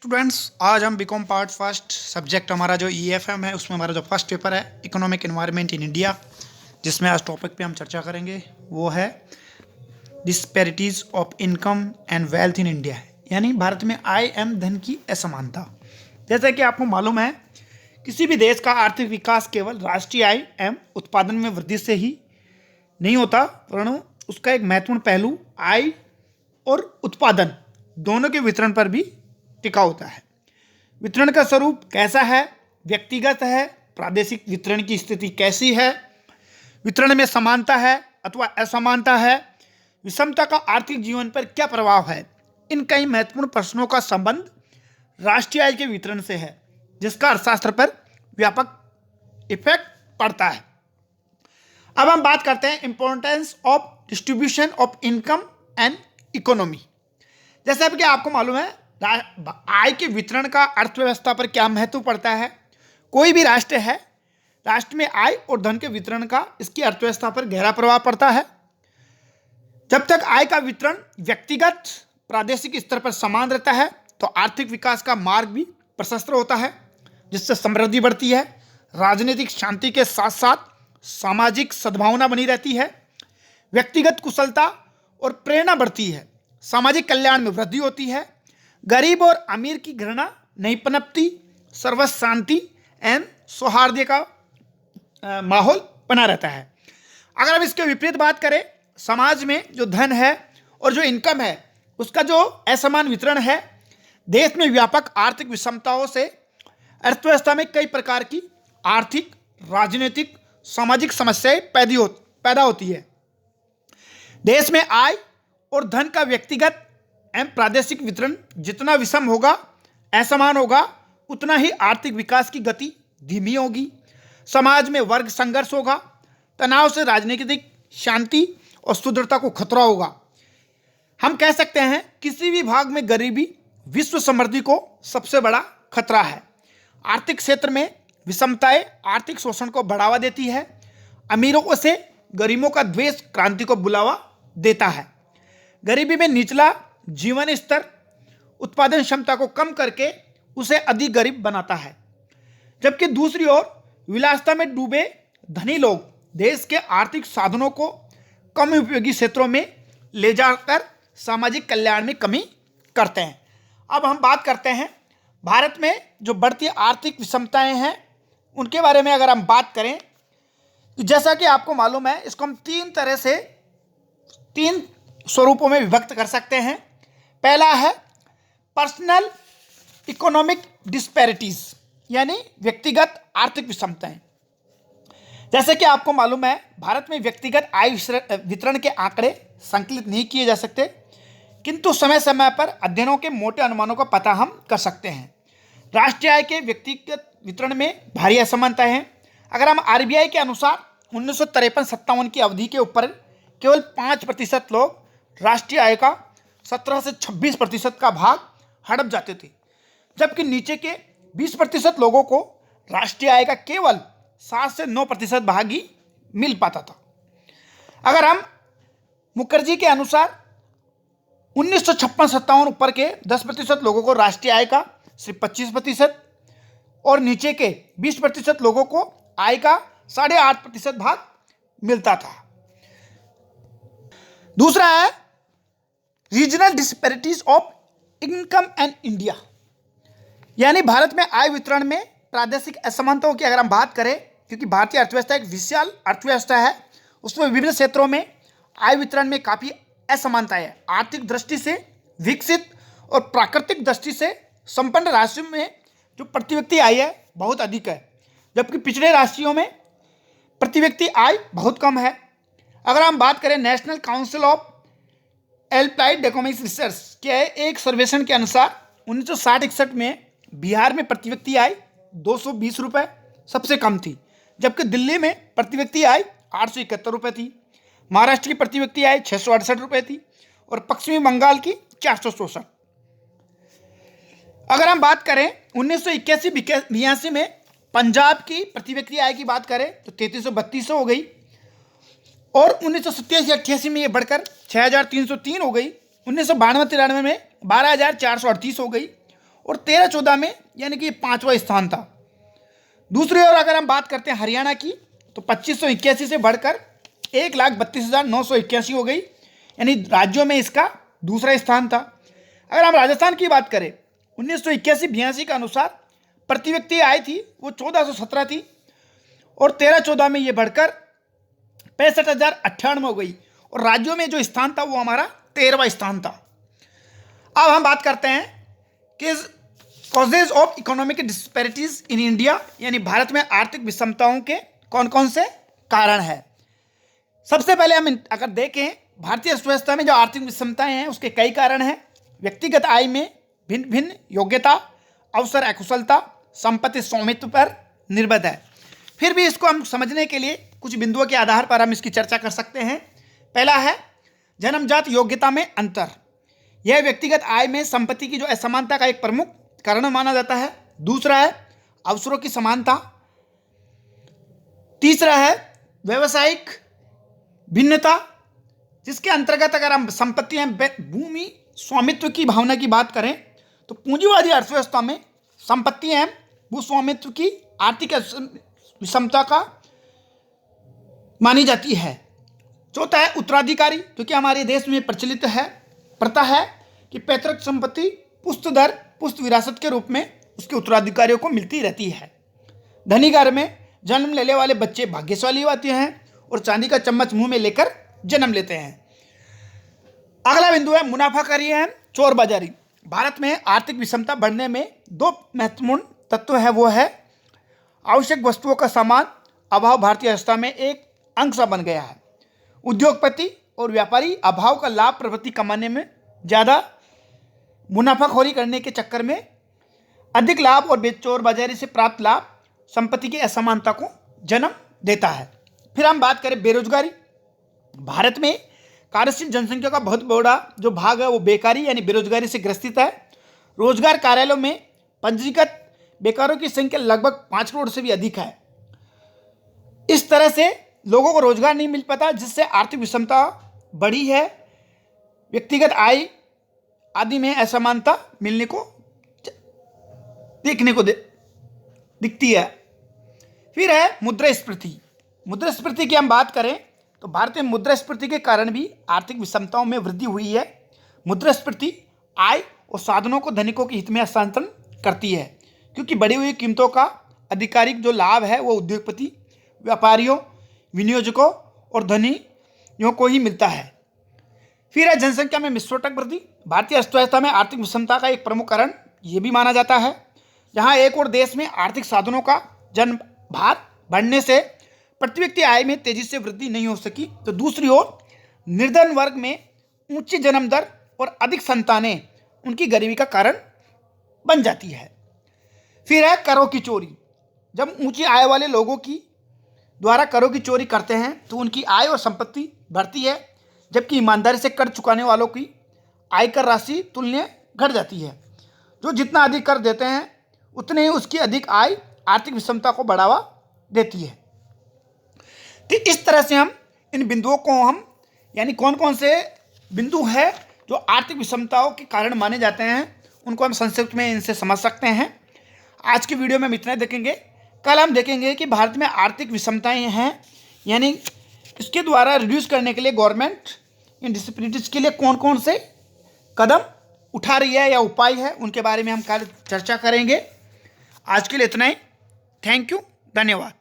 Students, आज हम BCom part first subject हमारा जो ईएफएम है उसमें हमारा जो फर्स्ट पेपर है इकोनॉमिक एनवायरनमेंट इन इंडिया, जिसमें आज टॉपिक पे हम चर्चा करेंगे वो है disparities of income and wealth in India, यानी भारत में आय एवं धन की असमानता। जैसा कि आपको मालूम है, किसी भी देश का आर्थिक विकास केवल राष्ट्रीय आय एवं उत्पादन में वृद्धि से ही नहीं होता, वरन उसका एक महत्वपूर्ण पहलू आय और उत्पादन दोनों के वितरण पर भी टिका होता है। वितरण का स्वरूप कैसा है? व्यक्तिगत है? प्रादेशिक वितरण की स्थिति कैसी है? वितरण में समानता है अथवा असमानता है? विषमता का आर्थिक जीवन पर क्या प्रभाव है? इन कई महत्वपूर्ण प्रश्नों का संबंध राष्ट्रीय आय के वितरण से है, जिसका अर्थशास्त्र पर व्यापक इफेक्ट पड़ता है। अब हम बात करते हैं importance of distribution of income and economy. जैसे अब कि आपको मालूम है, आय के वितरण का अर्थव्यवस्था पर क्या महत्व पड़ता है। कोई भी राष्ट्र है, राष्ट्र में आय और धन के वितरण का इसकी अर्थव्यवस्था पर गहरा प्रभाव पड़ता है। जब तक आय का वितरण व्यक्तिगत प्रादेशिक स्तर पर समान रहता है तो आर्थिक विकास का मार्ग भी प्रशस्त होता है, जिससे समृद्धि बढ़ती है, राजनीतिक शांति के साथ साथ सामाजिक सद्भावना बनी रहती है, व्यक्तिगत कुशलता और प्रेरणा बढ़ती है, सामाजिक कल्याण में वृद्धि होती है, गरीब और अमीर की घृणा नहीं पनपती, सर्वत्र शांति एवं सौहार्द का माहौल बना रहता है। अगर हम इसके विपरीत बात करें, समाज में जो धन है और जो इनकम है उसका जो असमान वितरण है, देश में व्यापक आर्थिक विषमताओं से अर्थव्यवस्था में कई प्रकार की आर्थिक, राजनीतिक, सामाजिक समस्याएं पैदा होती है। देश में आय और धन का व्यक्तिगत एवं प्रादेशिक वितरण जितना विषम होगा, असमान होगा, उतना ही आर्थिक विकास की गति धीमी होगी। समाज में वर्ग संघर्ष होगा, तनाव से राजनीतिक शांति और सुदृढ़ता को खतरा होगा। हम कह सकते हैं किसी भी भाग में गरीबी विश्व समृद्धि को सबसे बड़ा खतरा है। आर्थिक क्षेत्र में विषमताएं आर्थिक शोषण को बढ़ावा देती है। अमीरों से गरीबों का द्वेष क्रांति को बुलावा देता है। गरीबी में निचला जीवन स्तर उत्पादन क्षमता को कम करके उसे अधिक गरीब बनाता है, जबकि दूसरी ओर विलासिता में डूबे धनी लोग देश के आर्थिक साधनों को कम उपयोगी क्षेत्रों में ले जाकर सामाजिक कल्याण में कमी करते हैं। अब हम बात करते हैं भारत में जो बढ़ती आर्थिक विषमताएं हैं उनके बारे में। अगर हम बात करें तो जैसा कि आपको मालूम है, इसको हम तीन स्वरूपों में विभक्त कर सकते हैं। पहला है पर्सनल इकोनॉमिक डिस्पैरिटीज, यानी व्यक्तिगत आर्थिक विषमताएं। जैसे कि आपको मालूम है, भारत में व्यक्तिगत आय वितरण के आंकड़े संकलित नहीं किए जा सकते, किंतु समय समय पर अध्ययनों के मोटे अनुमानों का पता हम कर सकते हैं। राष्ट्रीय आय के व्यक्तिगत वितरण में भारी असमानता है। अगर हम आरबीआई के अनुसार 1953-57 की अवधि के ऊपर केवल 5% लोग राष्ट्रीय आय का 17 से 26% का भाग हड़प जाते थे, जबकि नीचे के 20% लोगों को राष्ट्रीय आय का केवल 7 से 9% भाग ही मिल पाता था। अगर हम मुखर्जी के अनुसार 1956-57 ऊपर के 10% लोगों को राष्ट्रीय आय का सिर्फ 25% और नीचे के 20% लोगों को आय का 8.5% भाग मिलता था। दूसरा है regional disparities of income and India, यानी भारत में आय वितरण में प्रादेशिक असमानताओं की अगर हम बात करें, क्योंकि भारतीय अर्थव्यवस्था एक विशाल अर्थव्यवस्था है, उसमें विभिन्न क्षेत्रों में आय वितरण में काफ़ी असमानता है। आर्थिक दृष्टि से विकसित और प्राकृतिक दृष्टि से संपन्न राज्यों में जो प्रति व्यक्ति आय है बहुत अधिक है, जबकि पिछड़े राज्यों में प्रति व्यक्ति आय बहुत कम है। अगर हम बात करें national council of applied economics research के एक सर्वेक्षण के अनुसार 1960-61 में बिहार में प्रति व्यक्ति आय 220 रुपये सबसे कम थी, जबकि दिल्ली में प्रति व्यक्ति आय 871 रुपये थी, महाराष्ट्र की प्रति व्यक्ति आय 668 रुपये थी और पश्चिमी बंगाल की 464। अगर हम बात करें 1981-82 में पंजाब की प्रति व्यक्ति आय की बात करें तो 3332 हो गई और 1987-88 में ये बढ़कर 6303 हो गई। 1992-93 में 12438 हो गई और 13-14 में यानी कि 5वां स्थान था। दूसरी ओर अगर हम बात करते हैं हरियाणा की, तो 2581 से बढ़कर 1,32,981 हो गई, यानी राज्यों में इसका दूसरा स्थान था। अगर हम राजस्थान की बात करें, 1981-82 के अनुसार प्रति व्यक्ति आय थी वो 1417 थी, और 13-14 में ये बढ़कर 65,098 हो गई, और राज्यों में जो स्थान था वो हमारा 13वां स्थान था। अब हम बात करते हैं कि causes of economic disparities in India, यानी भारत में आर्थिक विषमताओं के कौन कौन से कारण है। सबसे पहले हम अगर देखें भारतीय अर्थव्यवस्था में जो आर्थिक विषमताएं हैं उसके कई कारण हैं। व्यक्तिगत आय में भिन्न भिन्न योग्यता, अवसर अकुशलता, संपत्ति स्वामित्व पर निर्भर है। फिर भी इसको हम समझने के लिए कुछ बिंदुओं के आधार पर हम इसकी चर्चा कर सकते हैं। पहला है जन्मजात योग्यता में अंतर। यह व्यक्तिगत आय में संपत्ति की जो असमानता का एक प्रमुख कारण माना जाता है। दूसरा है अवसरों की समानता। तीसरा है व्यावसायिक भिन्नता, जिसके अंतर्गत अगर हम संपत्ति एवं भूमि स्वामित्व की भावना की बात करें तो पूंजीवादी अर्थव्यवस्था में संपत्ति एवं भू स्वामित्व की आर्थिक विषमता का मानी जाती है। चौथा है उत्तराधिकारी, क्योंकि हमारे देश में प्रचलित है प्रथा है कि पैतृक संपत्ति पुश्त दर पुश्त विरासत के रूप में उसके उत्तराधिकारियों को मिलती रहती है। धनी घर में जन्म लेने वाले बच्चे भाग्यशाली होते हैं और चांदी का चम्मच मुंह में लेकर जन्म लेते हैं। अगला बिंदु है मुनाफाखोरी एवं चोर बाजारी। भारत में आर्थिक विषमता बढ़ने में दो महत्वपूर्ण तत्व है, वो है आवश्यक वस्तुओं का समान अभाव भारतीय अर्थव्यवस्था में एक अंग सा बन गया है। उद्योगपति और व्यापारी अभाव का लाभ प्रवृत्ति कमाने में ज़्यादा मुनाफाखोरी करने के चक्कर में अधिक लाभ और चोर बाजारी से प्राप्त लाभ संपत्ति की असमानता को जन्म देता है। फिर हम बात करें बेरोजगारी। भारत में कार्यशील जनसंख्या का बहुत बड़ा जो भाग है वो बेकारी यानी बेरोजगारी से ग्रसित है। रोजगार कार्यालयों में पंजीकृत बेकारों की संख्या लगभग 5 करोड़ से भी अधिक है। इस तरह से लोगों को रोजगार नहीं मिल पाता, जिससे आर्थिक विषमता बढ़ी है। व्यक्तिगत आय आदि में असमानता मिलने को देखने को दिखती है। फिर है मुद्रास्फीति। मुद्रास्फीति की हम बात करें तो भारत में मुद्रास्फीति के कारण भी आर्थिक विषमताओं में वृद्धि हुई है। मुद्रास्फीति आय और साधनों को धनिकों के हित में हस्तांतरण करती है, क्योंकि बढ़ी हुई कीमतों का आधिकारिक जो लाभ है वो उद्योगपति, व्यापारियों, विनियोजकों और धनियों को ही मिलता है। फिर है जनसंख्या में विस्फोटक वृद्धि। भारतीय अर्थव्यवस्था में आर्थिक विषमता का एक प्रमुख कारण ये भी माना जाता है, जहां एक और देश में आर्थिक साधनों का जनभार बढ़ने से प्रति व्यक्ति आय में तेजी से वृद्धि नहीं हो सकी, तो दूसरी ओर निर्धन वर्ग में ऊंची जन्म दर और अधिक संतानें उनकी गरीबी का कारण बन जाती है। फिर है करों की चोरी। जब ऊंची आय वाले लोगों की द्वारा करों की चोरी करते हैं तो उनकी आय और संपत्ति बढ़ती है, जबकि ईमानदारी से कर चुकाने वालों की आयकर राशि तुलनीय घट जाती है। जो जितना अधिक कर देते हैं उतने ही उसकी अधिक आय आर्थिक विषमता को बढ़ावा देती है। तो इस तरह से हम इन बिंदुओं को हम यानी कौन कौन से बिंदु है जो आर्थिक विषमताओं के कारण माने जाते हैं उनको हम संक्षिप्त में इनसे समझ सकते हैं। आज की वीडियो में हम इतना देखेंगे। कल हम देखेंगे कि भारत में आर्थिक विषमताएं हैं, यानी इसके द्वारा रिड्यूस करने के लिए गवर्नमेंट इन डिस्पेरिटीज के लिए कौन कौन से कदम उठा रही है या उपाय है, उनके बारे में हम कल चर्चा करेंगे। आज के लिए इतना ही। थैंक यू, धन्यवाद।